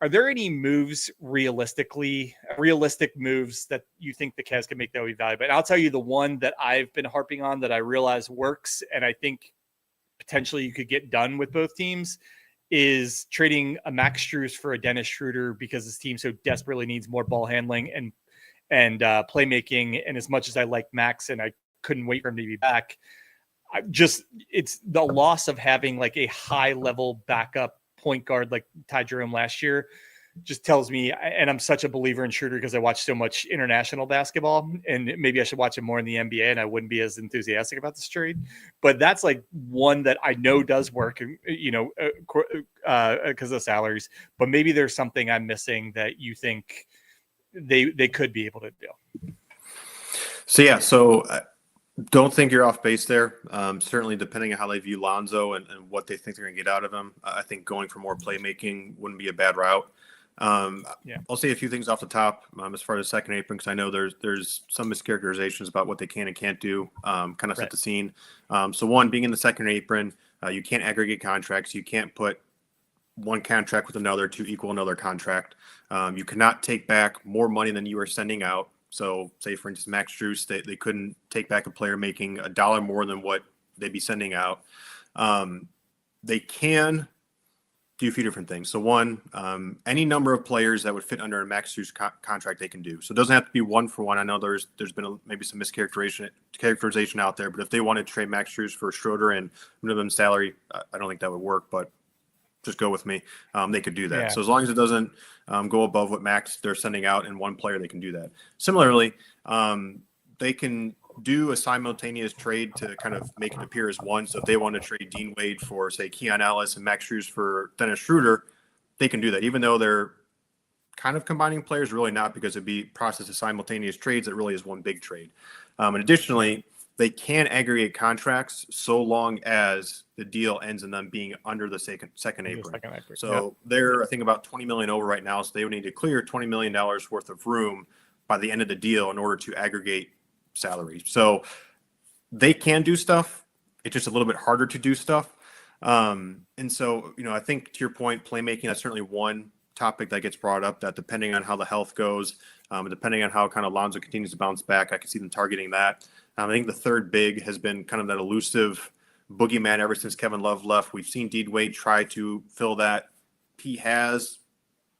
Are there any moves realistic moves that you think the Cavs can make that would be valuable? And I'll tell you the one that I've been harping on that I realize works, and I think potentially you could get done with both teams, is trading a Max Strus for a Dennis Schroeder, because this team so desperately needs more ball handling and playmaking. And as much as I like Max and I couldn't wait for him to be back, it's the loss of having like a high level backup point guard like Ty Jerome last year just tells me, and I'm such a believer in Schroeder because I watch so much international basketball, and maybe I should watch it more in the NBA and I wouldn't be as enthusiastic about this trade. But that's like one that I know does work, because of salaries, but maybe there's something I'm missing that you think they could be able to do. So don't think you're off base there. Certainly, depending on how they view Lonzo and what they think they're going to get out of him, I think going for more playmaking wouldn't be a bad route. I'll say a few things off the top as far as the second apron, because I know there's some mischaracterizations about what they can and can't do. Kind of set the scene. So one, being in the second apron, you can't aggregate contracts. You can't put one contract with another to equal another contract. You cannot take back more money than you are sending out. So say, for instance, Max Strus, they couldn't take back a player making $1 more than what they'd be sending out. They can do a few different things. So one, any number of players that would fit under a Max Strus contract they can do. So it doesn't have to be one for one. I know there's been maybe some mischaracterization out there, but if they wanted to trade Max Strus for Schroeder and minimum salary, I don't think that would work, but just go with me. They could do that. Yeah. So as long as it doesn't go above what max they're sending out in one player, they can do that. Similarly, they can do a simultaneous trade to kind of make it appear as one. So if they want to trade Dean Wade for, say, Keon Ellis and Max Strus for Dennis Schroeder, they can do that. Even though they're kind of combining players, really not, because it'd be process of simultaneous trades. It really is one big trade. And additionally, they can aggregate contracts so long as the deal ends in them being under the second apron. So they're, I think, about $20 million over right now. So they would need to clear $20 million worth of room by the end of the deal in order to aggregate salary. So they can do stuff. It's just a little bit harder to do stuff. And so, I think to your point, playmaking, that's certainly one topic that gets brought up, that depending on how the health goes, depending on how kind of Lonzo continues to bounce back, I can see them targeting that. I think the third big has been kind of that elusive boogeyman ever since Kevin Love left. We've seen Dean Wade try to fill that. He has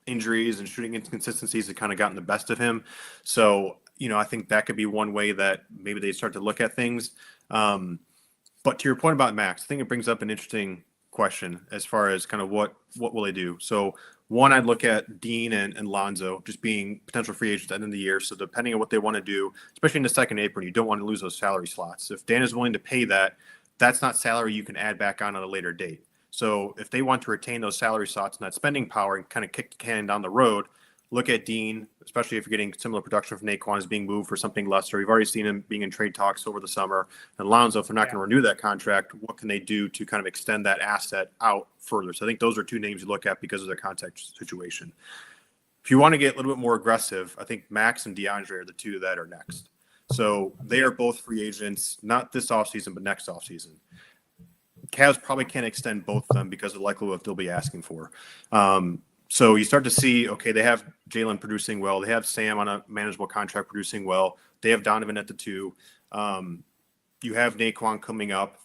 injuries and shooting inconsistencies that kind of gotten the best of him. So, I think that could be one way that maybe they start to look at things. But to your point about Max, I think it brings up an interesting question as far as kind of what will they do. So one, I'd look at Dean and Lonzo just being potential free agents at the end of the year. So depending on what they want to do, especially in the second apron, you don't want to lose those salary slots. If Dan is willing to pay that, that's not salary you can add back on a later date. So if they want to retain those salary slots and that spending power and kind of kick the can down the road, look at Dean, especially if you're getting similar production from Naquan, is being moved for something lesser. You've already seen him being in trade talks over the summer. And Lonzo, if they're not going to renew that contract, what can they do to kind of extend that asset out further? So I think those are two names you look at because of their contract situation. If you want to get a little bit more aggressive, I think Max and DeAndre are the two that are next. So they are both free agents, not this offseason, but next offseason. Cavs probably can't extend both of them because of the likelihood they'll be asking for. So you start to see, okay, they have Jalen producing well. They have Sam on a manageable contract producing well. They have Donovan at the 2. You have Naquan coming up.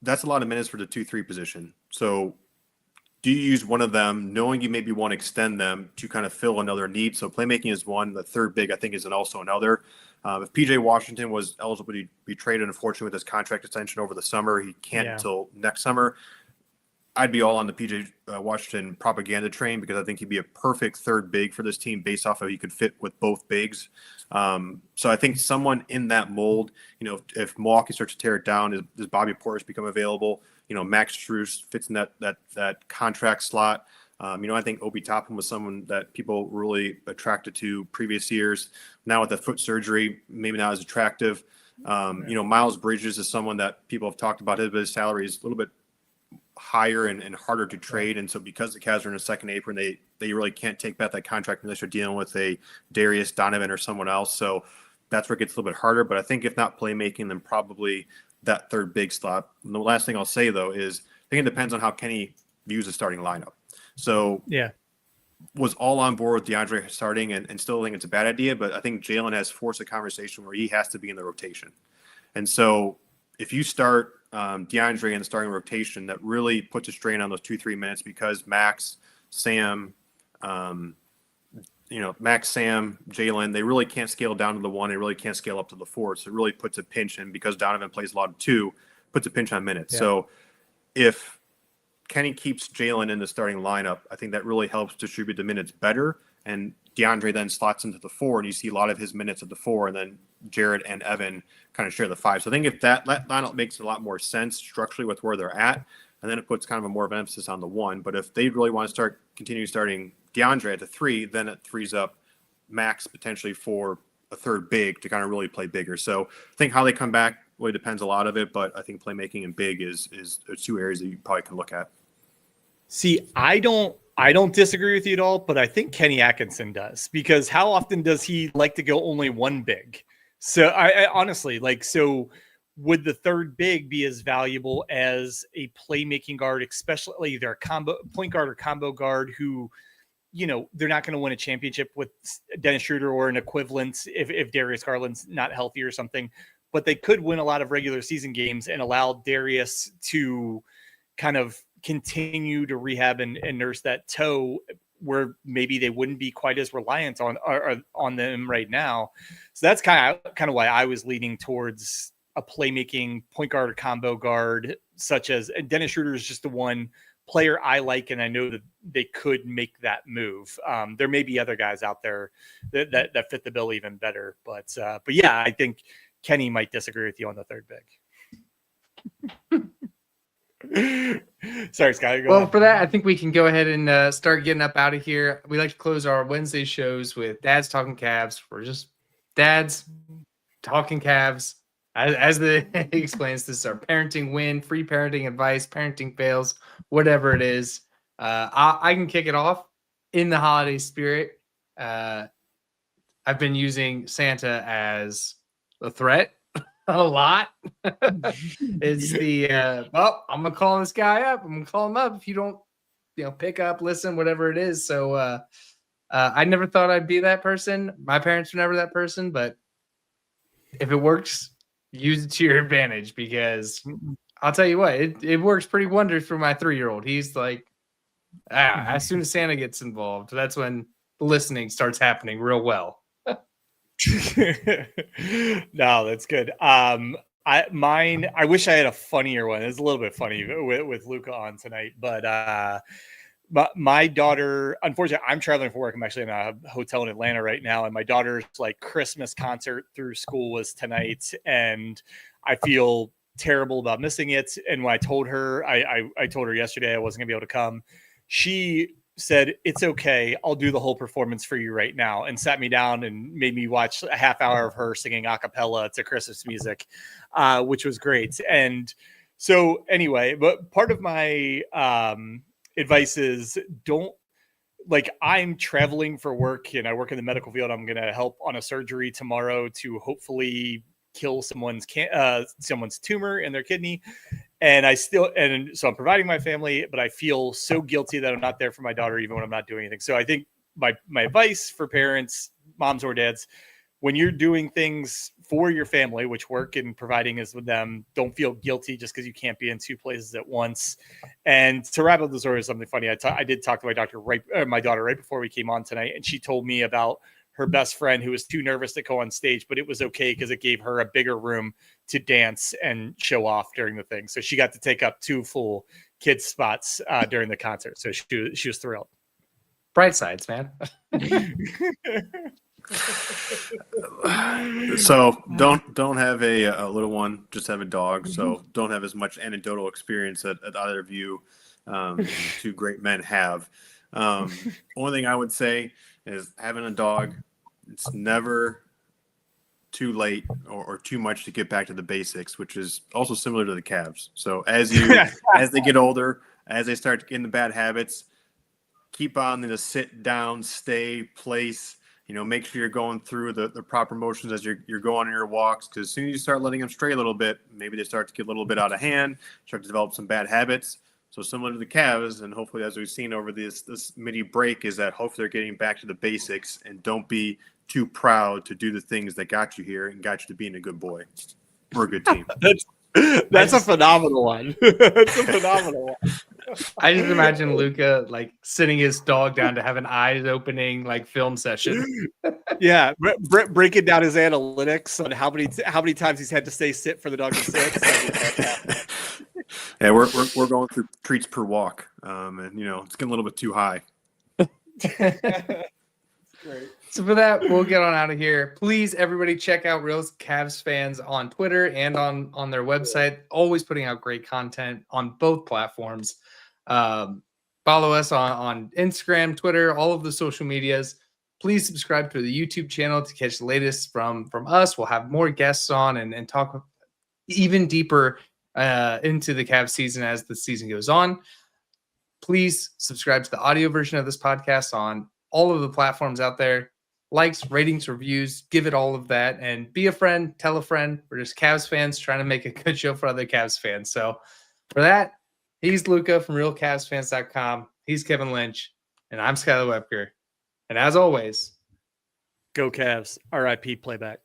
That's a lot of minutes for the 2-3 position. So do you use one of them, knowing you maybe want to extend them to kind of fill another need? So playmaking is one. The third big, I think, is also another. If PJ Washington was eligible to be traded, unfortunately, with his contract extension over the summer, he can't until next summer. I'd be all on the PJ Washington propaganda train because I think he'd be a perfect third big for this team based off of he could fit with both bigs. So I think someone in that mold, if Milwaukee starts to tear it down, does Bobby Portis become available? Max Strus fits in that contract slot. I think Obi Toppin was someone that people were really attracted to previous years. Now with the foot surgery, maybe not as attractive. Miles Bridges is someone that people have talked about. His salary is a little bit higher and harder to trade, and so because the Cavs are in a second apron, they really can't take back that contract unless you're dealing with a Darius Donovan or someone else. So that's where it gets a little bit harder. But I think if not playmaking, then probably that third big slot. And the last thing I'll say though is I think it depends on how Kenny views the starting lineup. So was all on board with DeAndre starting and still think it's a bad idea, but I think Jalen has forced a conversation where he has to be in the rotation. And so if you start DeAndre in the starting rotation, that really puts a strain on those 2-3 minutes because Max, Sam, Jalen, they really can't scale down to the 1. They really can't scale up to the 4. So it really puts a pinch in because Donovan plays a lot of 2, puts a pinch on minutes. Yeah. So if Kenny keeps Jalen in the starting lineup, I think that really helps distribute the minutes better. And DeAndre then slots into the 4, and you see a lot of his minutes at the 4, and then Jared and Evan kind of share the 5. So I think if that lineup makes a lot more sense structurally with where they're at, and then it puts kind of a more of an emphasis on the 1. But if they really want to continue starting DeAndre at the 3, then it frees up Max potentially for a third big to kind of really play bigger. So I think how they come back really depends a lot of it, but I think playmaking and big is 2 areas that you probably can look at. See, I don't disagree with you at all, but I think Kenny Atkinson does, because how often does he like to go only 1 big? So I honestly, so would the third big be as valuable as a playmaking guard, especially either a combo point guard or combo guard who, they're not going to win a championship with Dennis Schroeder or an equivalent if Darius Garland's not healthy or something, but they could win a lot of regular season games and allow Darius to kind of continue to rehab and nurse that toe where maybe they wouldn't be quite as reliant on them right now. So that's kind of why I was leaning towards a playmaking point guard or combo guard, such as Dennis Schroeder is just the one player I like, and I know that they could make that move. There may be other guys out there that fit the bill even better, but yeah, I think Kenny might disagree with you on the third big. Sorry, Skylar. Well, for that, I think we can go ahead and start getting up out of here. We like to close our Wednesday shows with Dads Talking Cavs. We're just dads talking Cavs. As the he explains, this is our parenting win, free parenting advice, parenting fails, whatever it is. I can kick it off in the holiday spirit. I've been using Santa as a threat a lot. It's the I'm gonna call this guy up. I'm gonna call him up if you don't, pick up, listen, whatever it is. So I never thought I'd be that person. My parents were never that person, but if it works, use it to your advantage, because I'll tell you what, it works pretty wonders for my 3-year-old. He's like, as soon as Santa gets involved, that's when the listening starts happening real well. No, that's good. I wish I had a funnier one. It's a little bit funny with Luka on tonight, but my daughter, unfortunately, I'm traveling for work. I'm actually in a hotel in Atlanta right now, and my daughter's Christmas concert through school was tonight, and I feel terrible about missing it. And when I told her, I told her yesterday I wasn't gonna be able to come. She said, "It's okay. I'll do the whole performance for you right now," and sat me down and made me watch a half hour of her singing a cappella to Christmas music, which was great. And so anyway, but part of my advice is I'm traveling for work and I work in the medical field. I'm going to help on a surgery tomorrow to hopefully kill someone's tumor in their kidney. And so I'm providing my family, but I feel so guilty that I'm not there for my daughter, even when I'm not doing anything. So I think my advice for parents, moms or dads, when you're doing things for your family, which work and providing is with them, don't feel guilty just because you can't be in 2 places at once. And to wrap up the story with something funny, I did talk to my daughter right before we came on tonight, and she told me about her best friend who was too nervous to go on stage, but it was okay because it gave her a bigger room to dance and show off during the thing. So she got to take up 2 full kids spots during the concert. So she was thrilled. Bright sides, man. So don't have a little one, just have a dog. So don't have as much anecdotal experience that either of you 2 great men have. Only thing I would say is having a dog, it's never too late or too much to get back to the basics, which is also similar to the Cavs. So as they get older, as they start getting the bad habits, keep on the sit down, stay, place. Make sure you're going through the proper motions as you're going on your walks, because as soon as you start letting them stray a little bit, maybe they start to get a little bit out of hand, start to develop some bad habits. So similar to the Cavs, and hopefully as we've seen over this mini break, is that hopefully they're getting back to the basics and don't be too proud to do the things that got you here and got you to being a good boy or a good team. That's a phenomenal one. That's a phenomenal one. I just imagine Luka like sitting his dog down to have an eyes opening like film session. Yeah, breaking down his analytics on how many times he's had to stay sit for the dog to sit. Yeah, we're going through treats per walk, and it's getting a little bit too high. Great. So for that, we'll get on out of here. Please, everybody, check out Real Cavs Fans on Twitter and on their website. Always putting out great content on both platforms. Follow us on Instagram, Twitter, all of the social medias. Please subscribe to the YouTube channel to catch the latest from us. We'll have more guests on and talk even deeper into the Cavs season as the season goes on. Please subscribe to the audio version of this podcast on all of the platforms out there. Likes, ratings, reviews, give it all of that, and be a friend, tell a friend. We're just Cavs fans trying to make a good show for other Cavs fans. So for that, he's Luka from RealCavsFans.com. He's Kevin Lynch, and I'm Skylar Webker. And as always, go Cavs. RIP playback.